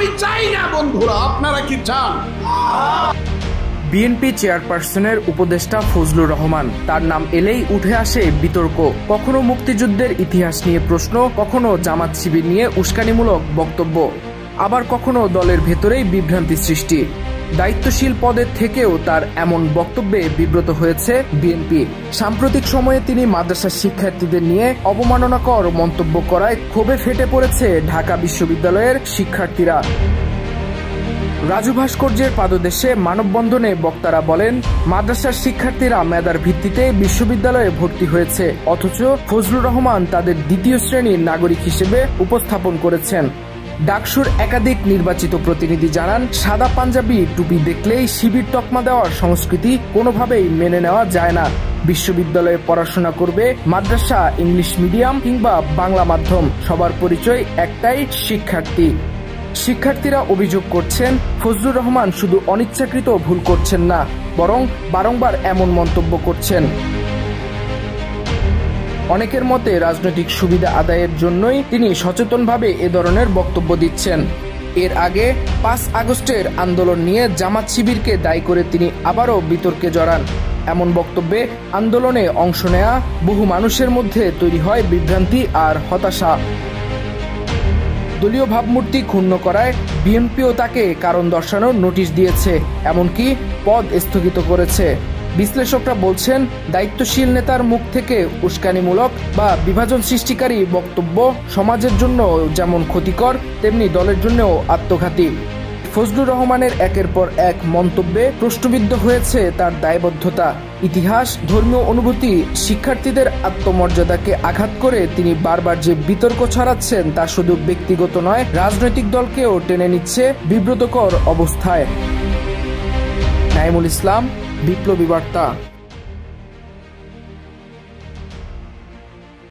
আমি চাই না বন্ধুরা, আপনারা কি চান? বিএনপি চেয়ারপারসনের উপদেষ্টা ফজলুর রহমান, তার নাম এলেই উঠে আসে বিতর্ক। কখনো মুক্তিযুদ্ধের ইতিহাস নিয়ে প্রশ্ন, কখনো জামাত শিবির নিয়ে উস্কানিমূলক বক্তব্য, আবার কখনো দলের ভেতরেই বিভ্রান্তি সৃষ্টি। দায়িত্বশীল পদের থেকেও তার এমন বক্তব্যে বিব্রত হয়েছে বিএনপি। সাম্প্রতিক সময়ে তিনি মাদ্রাসার শিক্ষার্থীদের নিয়ে অবমাননাকর মন্তব্য করায় ক্ষোভে ফেটে পড়েছে ঢাকা বিশ্ববিদ্যালয়ের শিক্ষার্থীরা। রাজু ভাস্কর্যের পাদদেশে মানববন্ধনে বক্তারা বলেন, মাদ্রাসার শিক্ষার্থীরা মেধার ভিত্তিতে বিশ্ববিদ্যালয়ে ভর্তি হয়েছে, অথচ ফজলুর রহমান তাদের দ্বিতীয় শ্রেণীর নাগরিক হিসেবে উপস্থাপন করেছেন। ডাকসুর একাধিক নির্বাচিত প্রতিনিধি জানান, সাদা পাঞ্জাবি টুপি দেখলেই শিবির তকমা দেওয়ার সংস্কৃতি কোনোভাবেই মেনে নেওয়া যায় না। বিশ্ববিদ্যালয়ে পড়াশোনা করবে, মাদ্রাসা, ইংলিশ মিডিয়াম কিংবা বাংলা মাধ্যম, সবার পরিচয় একটাই, শিক্ষার্থী। শিক্ষার্থীরা অভিযোগ করছেন, ফজলুর রহমান শুধু অনিচ্ছাকৃত ভুল করছেন না, বরং বারংবার এমন মন্তব্য করছেন। অনেকের মতে রাজনৈতিক সুবিধা আদায়ের জন্যই তিনি সচেতনভাবে এ ধরনের বক্তব্য দিচ্ছেন। এর আগে ৫ আগস্টের আন্দোলন নিয়ে জামাত শিবিরকে দায়ী করে তিনি আবারও বিতর্কে জড়ান। এমন বক্তব্যে আন্দোলনে অংশ নেয়া বহু মানুষের মধ্যে তৈরি হয় বিভ্রান্তি আর হতাশা। দলীয় ভাবমূর্তি ক্ষুণ্ণ করায় বিএনপিও তাকে কারণ দর্শানোর নোটিশ দিয়েছে, এমনকি পদ স্থগিত করেছে। বিশ্লেষকরা বলছেন, দায়িত্বশীল নেতার মুখ থেকে উস্কানিমূলক বা বিভাজন সৃষ্টিকারী বক্তব্য সমাজের জন্য যেমন ক্ষতিকর, তেমনি দলের জন্যও আত্মঘাতী। ফজলুর রহমানের একের পর এক মন্তব্যে প্রশ্নবিদ্ধ হয়েছে তার দায়বদ্ধতা। ইতিহাস, ধর্মীয় অনুভূতি, শিক্ষার্থীদের আত্মমর্যাদাকে আঘাত করে তিনি বারবার যে বিতর্ক ছড়াচ্ছেন তা শুধু ব্যক্তিগত নয়, রাজনৈতিক দলকেও টেনে নিচ্ছে বিব্রতকর অবস্থায়। নাইমুল ইসলাম, বিপ্লবী বার্তা।